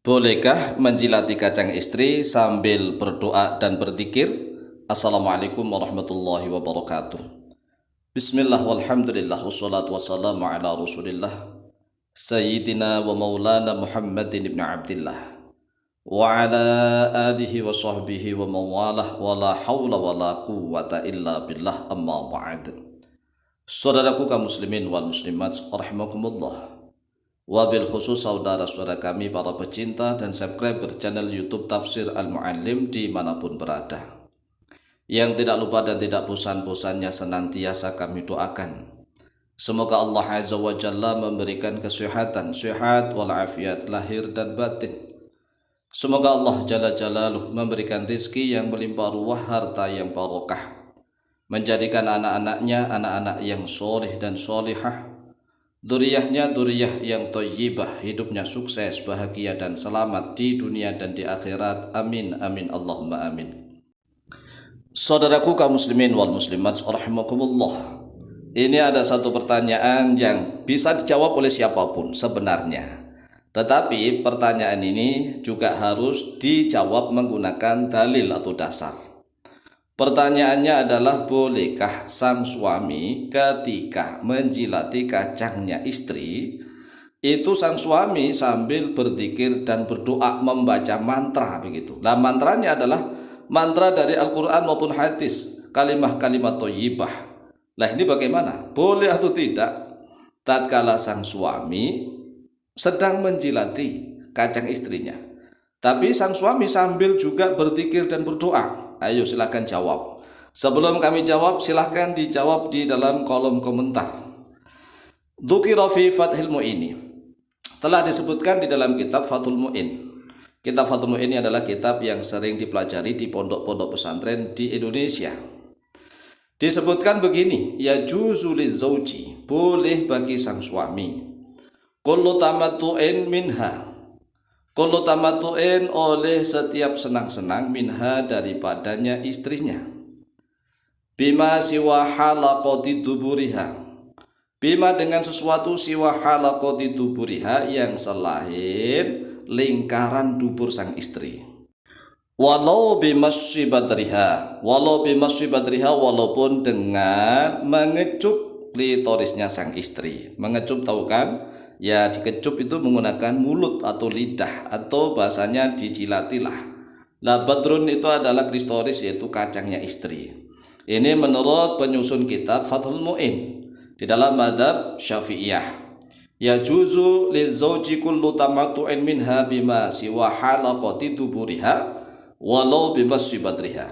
Bolehkah menjilati kacang istri sambil berdoa dan berzikir? Assalamualaikum warahmatullahi wabarakatuh. Bismillah walhamdulillah wassalatu wassalamu ala rasulillah Sayyidina wa maulana Muhammadin ibn Abdillah wa ala alihi wa sahbihi wa mawalah wa la hawla wa la quwwata illa billah amma ba'd. Saudaraku kaum muslimin wal muslimat rahimakumullah, wabil khusus saudara-saudara kami para pecinta dan subscriber channel YouTube Tafsir Al-Muallim dimanapun berada, yang tidak lupa dan tidak bosan-bosannya senantiasa kami doakan semoga Allah Azza wa Jalla memberikan kesehatan, sehat walafiat lahir dan batin. Semoga Allah Jalla Jalaluh memberikan rizki yang melimpah ruah, harta yang barokah, menjadikan anak-anaknya anak-anak yang soleh dan solihah, duriyahnya duriyah yang thayyibah, hidupnya sukses, bahagia dan selamat di dunia dan di akhirat. Amin amin Allahumma amin. Saudaraku kaum muslimin wal muslimat rahimakumullah, ini ada satu pertanyaan yang bisa dijawab oleh siapapun sebenarnya, tetapi pertanyaan ini juga harus dijawab menggunakan dalil atau dasar. Pertanyaannya adalah, bolehkah sang suami ketika menjilati kacangnya istri itu sang suami sambil berzikir dan berdoa membaca mantra begitu? Nah, mantranya adalah mantra dari Al-Quran maupun hadis, kalimah-kalimah thayyibah. Nah, ini bagaimana? Boleh atau tidak tatkala sang suami sedang menjilati kacang istrinya, tapi sang suami sambil juga berzikir dan berdoa? Ayo silahkan jawab. Sebelum kami jawab, silahkan dijawab di dalam kolom komentar. Dzukira fi Fathil Mu'in, telah disebutkan di dalam kitab Fathul Mu'in. Kitab Fathul Mu'in ini adalah kitab yang sering dipelajari di pondok-pondok pesantren di Indonesia. Disebutkan begini, ya juzu lizauji, boleh bagi sang suami, kullu tamattu'in minha, kullu tamattu'in, oleh setiap senang-senang, minha daripadanya istrinya, bima siwa halaqati duburiha, bima dengan sesuatu siwa halaqati duburiha yang selain lingkaran dubur sang istri, walau bimasyi badriha, walau bimasyi badriha, walaupun dengan mengecup klitorisnya sang istri. Mengecup tahu kan? Ya, dikecup itu menggunakan mulut atau lidah, atau bahasanya dijilatilah. Lah, badrun itu adalah klitoris, yaitu kacangnya istri. Ini menurut penyusun kitab Fathul Mu'in di dalam mazhab Syafi'iyah. Ya juzu lizauji kullu tamattu'in minha bima siwa halaqati duburiha walau bimasyi badriha.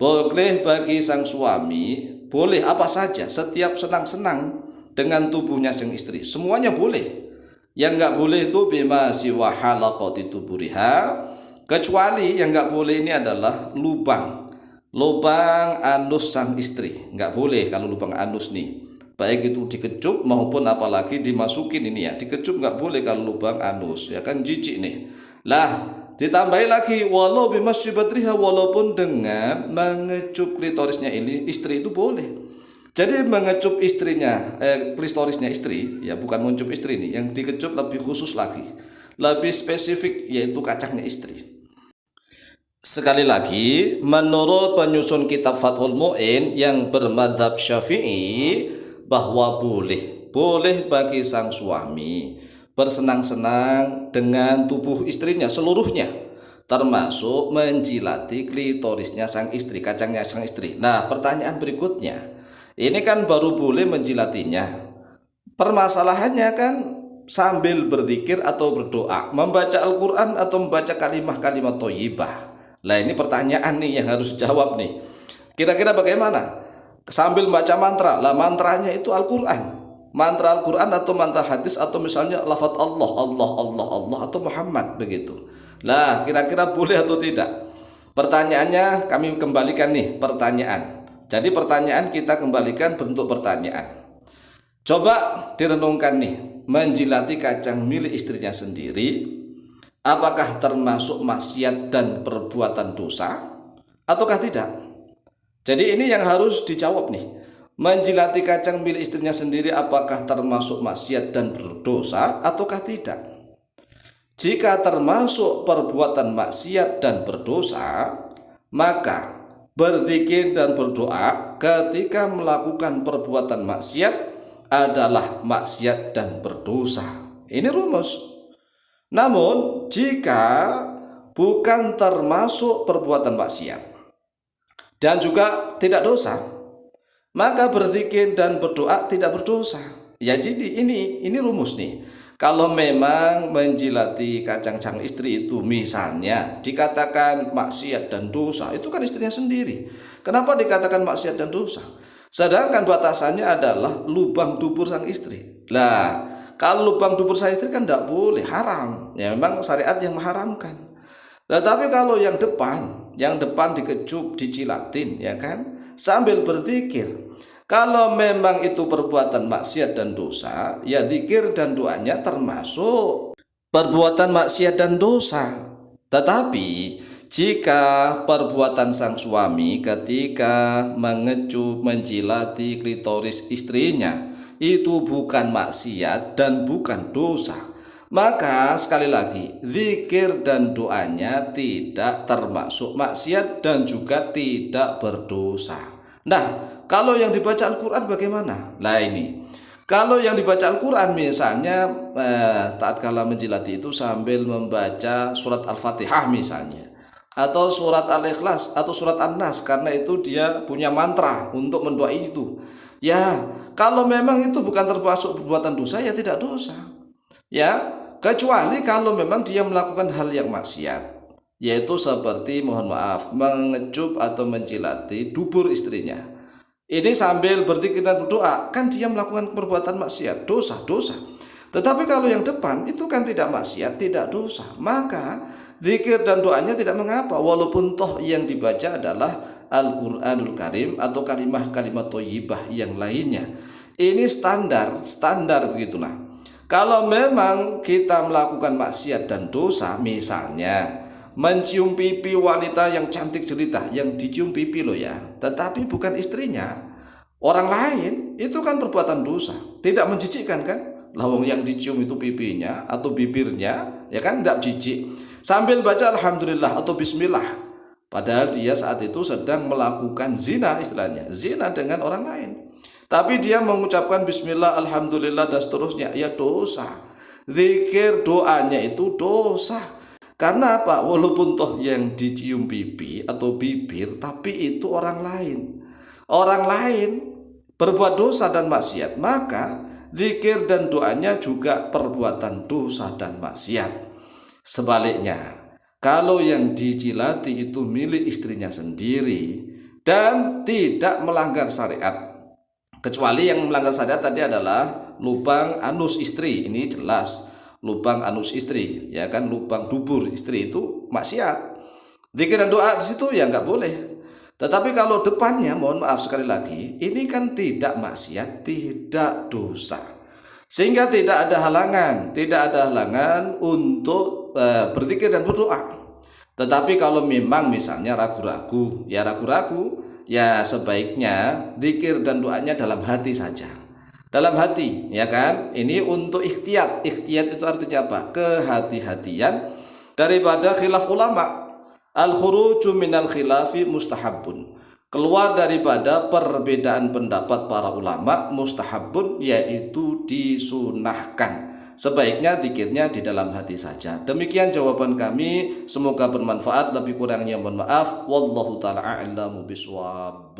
Boleh bagi sang suami, boleh apa saja, setiap senang-senang dengan tubuhnya sang istri, semuanya boleh. Yang enggak boleh itu bima siwa halaqati duburiha, kecuali yang enggak boleh ini adalah lubang anus sang istri. Enggak boleh kalau lubang anus nih, baik itu dikecup maupun apalagi dimasukin ini ya, dikecup enggak boleh kalau lubang anus, ya kan jijik nih. Lah, ditambahi lagi walau bimasyi badriha, walaupun dengan mengecup klitorisnya ini istri itu boleh. Jadi mengecup istrinya, klitorisnya istri, ya bukan mengecup istri ini, yang dikecup lebih khusus lagi, lebih spesifik, yaitu kacangnya istri. Sekali lagi, menurut penyusun kitab Fathul Mu'in yang bermadzhab Syafi'i, bahwa boleh bagi sang suami bersenang-senang dengan tubuh istrinya seluruhnya, termasuk menjilati klitorisnya sang istri, kacangnya sang istri. Nah, pertanyaan berikutnya, ini kan baru boleh menjilatinya, permasalahannya kan sambil berzikir atau berdoa, membaca Al-Quran atau membaca kalimah-kalimah thayyibah. Nah, ini pertanyaan nih yang harus dijawab nih. Kira-kira bagaimana? Sambil membaca mantra, lah mantranya itu Al-Quran, mantra Al-Quran atau mantra hadis, atau misalnya lafaz Allah, Allah, Allah, Allah, atau Muhammad begitu. Lah, kira-kira boleh atau tidak? Pertanyaannya kami kembalikan nih, pertanyaan. Jadi pertanyaan kita kembalikan bentuk pertanyaan. Coba direnungkan nih, menjilati kacang milik istrinya sendiri, apakah termasuk maksiat dan perbuatan dosa ataukah tidak? Jadi ini yang harus dijawab nih. Menjilati kacang milik istrinya sendiri apakah termasuk maksiat dan berdosa ataukah tidak? jika termasuk perbuatan maksiat dan berdosa, maka berzikir dan berdoa ketika melakukan perbuatan maksiat adalah maksiat dan berdosa. Ini rumus. Namun jika bukan termasuk perbuatan maksiat dan juga tidak dosa, maka berzikir dan berdoa tidak berdosa. Ya, jadi ini rumus nih. Kalau memang menjilati kacang sang istri itu misalnya dikatakan maksiat dan dosa, itu kan istrinya sendiri. Kenapa dikatakan maksiat dan dosa? Sedangkan batasannya adalah lubang dubur sang istri. Lah, kalau lubang dubur sang istri kan tidak boleh, haram. Ya memang syariat yang mengharamkan. Tetapi kalau yang depan dikecup, dicilatin, ya kan, sambil berzikir. Kalau memang itu perbuatan maksiat dan dosa, ya zikir dan doanya termasuk perbuatan maksiat dan dosa. Tetapi jika perbuatan sang suami ketika mengecup, menjilati klitoris istrinya itu bukan maksiat dan bukan dosa, maka sekali lagi zikir dan doanya tidak termasuk maksiat dan juga tidak berdosa. Nah, kalau yang dibaca Al-Quran bagaimana? Nah ini, kalau yang dibaca Al-Quran misalnya saat kala menjilati itu sambil membaca surat Al-Fatihah misalnya, atau surat Al-Ikhlas atau surat An-Nas, karena itu dia punya mantra untuk mendoai itu. Ya, kalau memang itu bukan termasuk perbuatan dosa, ya tidak dosa. Ya, kecuali kalau memang dia melakukan hal yang maksiat, yaitu seperti mohon maaf mengecup atau menjilati dubur istrinya. Ini sambil berzikir dan berdoa, kan dia melakukan perbuatan maksiat, dosa. Tetapi kalau yang depan itu kan tidak maksiat, tidak dosa, maka zikir dan doanya tidak mengapa, walaupun toh yang dibaca adalah Al-Quranul Karim atau kalimat-kalimat thayyibah yang lainnya. Ini standar begitulah. Kalau memang kita melakukan maksiat dan dosa, misalnya mencium pipi wanita yang cantik jelita, yang dicium pipi loh ya, tetapi bukan istrinya, orang lain, itu kan perbuatan dosa, tidak menjijikkan kan? Lawang yang dicium itu pipinya atau bibirnya, ya kan tidak jijik. Sambil baca alhamdulillah atau bismillah, padahal dia saat itu sedang melakukan zina, istilahnya zina dengan orang lain, tapi dia mengucapkan bismillah, alhamdulillah dan seterusnya, ya dosa. Zikir doanya itu dosa. Karena apa? Walaupun toh yang dicium pipi atau bibir, tapi itu orang lain. Orang lain berbuat dosa dan maksiat, maka zikir dan doanya juga perbuatan dosa dan maksiat. Sebaliknya, kalau yang dijilati itu milik istrinya sendiri dan tidak melanggar syariat, kecuali yang melanggar syariat tadi adalah lubang anus istri, ini jelas. Lubang anus istri, ya kan, lubang dubur istri itu maksiat. Zikir dan doa di situ ya nggak boleh. Tetapi kalau depannya, mohon maaf sekali lagi, ini kan tidak maksiat, tidak dosa, sehingga tidak ada halangan untuk berzikir dan berdoa. Tetapi kalau memang misalnya ragu-ragu, ya sebaiknya zikir dan doanya dalam hati saja. Dalam hati, ya kan? Ini untuk ikhtiyat. Ikhtiyat itu artinya apa? Kehati-hatian daripada khilaf ulama. Al-khuruju minal khilafi mustahabun. Keluar daripada perbedaan pendapat para ulama mustahabun, yaitu disunahkan. Sebaiknya zikirnya di dalam hati saja. Demikian jawaban kami, semoga bermanfaat. Lebih kurangnya mohon maaf. Wallahu ta'ala a'lamu bishawab.